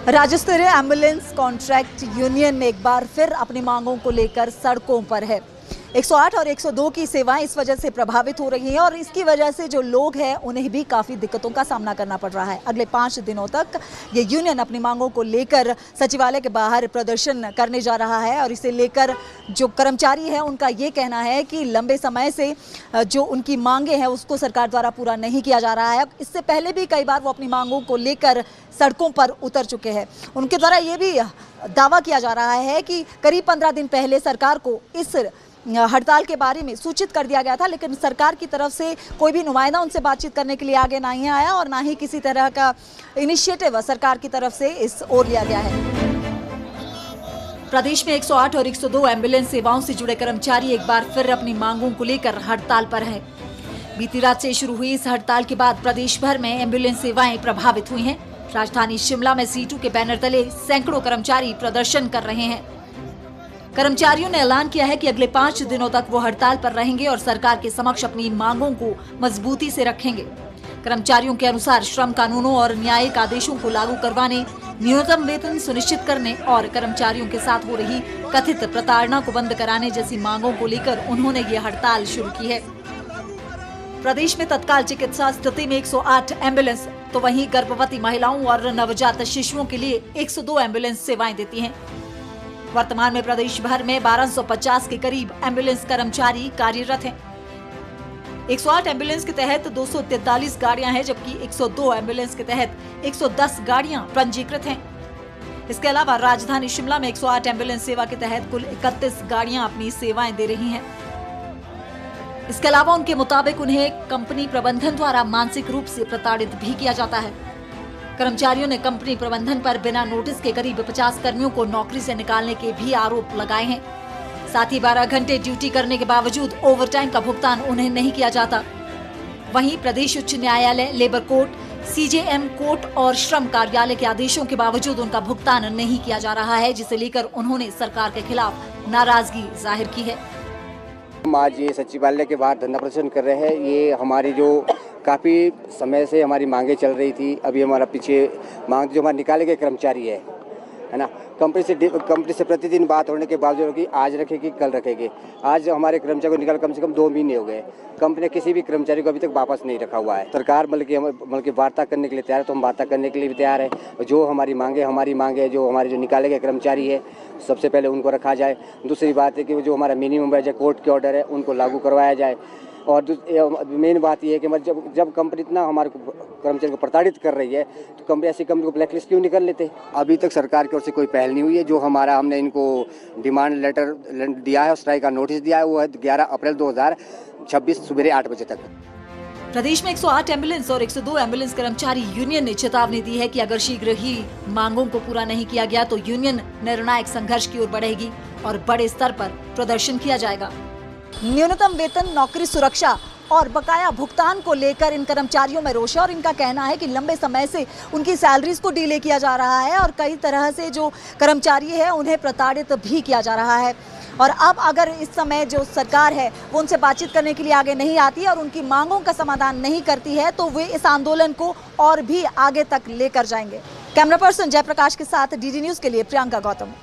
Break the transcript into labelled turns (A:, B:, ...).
A: राज्य स्तरीय ambulance contract union एक बार फिर अपनी मांगों को लेकर सड़कों पर है। 108 और 102 की सेवाएं इस वजह से प्रभावित हो रही हैं और इसकी वजह से जो लोग हैं उन्हें भी काफ़ी दिक्कतों का सामना करना पड़ रहा है। अगले 5 दिनों तक ये यूनियन अपनी मांगों को लेकर सचिवालय के बाहर प्रदर्शन करने जा रहा है और इसे लेकर जो कर्मचारी है उनका ये कहना है कि लंबे समय से जो उनकी मांगे हैं उसको सरकार द्वारा पूरा नहीं किया जा रहा है। इससे पहले भी कई बार वो अपनी मांगों को लेकर सड़कों पर उतर चुके हैं। उनके द्वारा ये भी दावा किया जा रहा है कि करीब 15 दिन पहले सरकार को इस हड़ताल के बारे में सूचित कर दिया गया था, लेकिन सरकार की तरफ से कोई भी नुमाइंदा उनसे बातचीत करने के लिए आगे नहीं आया और ना ही किसी तरह का इनिशिएटिव सरकार की तरफ से इस ओर लिया गया है। प्रदेश में 108 और 102 एम्बुलेंस सेवाओं से जुड़े कर्मचारी एक बार फिर अपनी मांगों को लेकर हड़ताल पर हैं। बीती रात से शुरू हुई इस हड़ताल के बाद प्रदेश भर में एम्बुलेंस सेवाएं प्रभावित हुई हैं। राजधानी शिमला में सीटू के बैनर तले सैकड़ों कर्मचारी प्रदर्शन कर रहे हैं। कर्मचारियों ने ऐलान किया है कि अगले 5 दिनों तक वो हड़ताल पर रहेंगे और सरकार के समक्ष अपनी मांगों को मजबूती से रखेंगे। कर्मचारियों के अनुसार श्रम कानूनों और न्यायिक आदेशों को लागू करवाने, न्यूनतम वेतन सुनिश्चित करने और कर्मचारियों के साथ हो रही कथित प्रताड़ना को बंद कराने जैसी मांगों को लेकर उन्होंने ये हड़ताल शुरू की है। प्रदेश में तत्काल चिकित्सा स्थिति में 108 एम्बुलेंस तो वहीं गर्भवती महिलाओं और नवजात शिशुओं के लिए 102 एम्बुलेंस सेवाएं देती हैं। वर्तमान में प्रदेश भर में 1250 के करीब एम्बुलेंस कर्मचारी कार्यरत हैं। 108 एम्बुलेंस के तहत 243 गाड़ियां हैं, जबकि 102 एम्बुलेंस के तहत 110 गाड़ियां पंजीकृत हैं। इसके अलावा राजधानी शिमला में 108 एम्बुलेंस सेवा के तहत कुल 31 गाड़ियां अपनी सेवाएं दे रही हैं। इसके अलावा उनके मुताबिक उन्हें कंपनी प्रबंधन द्वारा मानसिक रूप से प्रताड़ित भी किया जाता है। कर्मचारियों ने कंपनी प्रबंधन पर बिना नोटिस के करीब 50 कर्मियों को नौकरी से निकालने के भी आरोप लगाए हैं। साथ ही 12 घंटे ड्यूटी करने के बावजूद ओवरटाइम का भुगतान उन्हें नहीं किया जाता। वहीं प्रदेश उच्च न्यायालय, लेबर कोर्ट, सीजेएम कोर्ट और श्रम कार्यालय के आदेशों के बावजूद उनका भुगतान नहीं किया जा रहा है, जिसे लेकर उन्होंने सरकार के खिलाफ नाराजगी जाहिर की है।
B: हम आज ये सचिवालय के बाहर धरना प्रदर्शन कर रहे हैं। ये हमारी जो काफ़ी समय से हमारी मांगे चल रही थी, अभी हमारा पीछे मांग जो हमारे निकाले गए कर्मचारी है ना, कंपनी से प्रतिदिन बात होने के बावजूद कि आज रखेगी कल रखेगी। आज हमारे कर्मचारी को निकाल कम से कम 2 महीने हो गए। कंपनी ने किसी भी कर्मचारी को अभी तक वापस नहीं रखा हुआ है। सरकार बल्कि वार्ता करने के लिए तैयार है, तो हम वार्ता करने के लिए भी तैयार है। जो हमारी मांगे जो हमारे जो निकाले गए कर्मचारी है सबसे पहले उनको रखा जाए। दूसरी बात है कि जो हमारा मिनिमम वेज कोर्ट के ऑर्डर है उनको लागू करवाया जाए। और मेन बात यह है कि जब कंपनी इतना हमारे कर्मचारी को प्रताड़ित कर रही है तो कंपनी ऐसी कंपनी को ब्लैकलिस्ट क्यों नहीं कर लेते। अभी तक सरकार की ओर से कोई पहल नहीं हुई है। जो हमने इनको डिमांड लेटर दिया है, स्ट्राइक का नोटिस दिया है, वो है 11 अप्रैल 2026 सुबह 8 बजे तक।
A: प्रदेश में 108 एम्बुलेंस और 102 एम्बुलेंस कर्मचारी यूनियन ने चेतावनी दी है कि अगर शीघ्र ही मांगों को पूरा नहीं किया गया तो यूनियन निर्णायक संघर्ष की ओर बढ़ेगी और बड़े स्तर पर प्रदर्शन किया जाएगा। न्यूनतम वेतन, नौकरी सुरक्षा और बकाया भुगतान को लेकर इन कर्मचारियों में रोष है और इनका कहना है कि लंबे समय से उनकी सैलरीज को डिले किया जा रहा है और कई तरह से जो कर्मचारी है उन्हें प्रताड़ित भी किया जा रहा है। और अब अगर इस समय जो सरकार है वो उनसे बातचीत करने के लिए आगे नहीं आती है और उनकी मांगों का समाधान नहीं करती है तो वे इस आंदोलन को और भी आगे तक लेकर जाएंगे। कैमरा पर्सन जयप्रकाश के साथ डीडी न्यूज़ के लिए प्रियंका गौतम।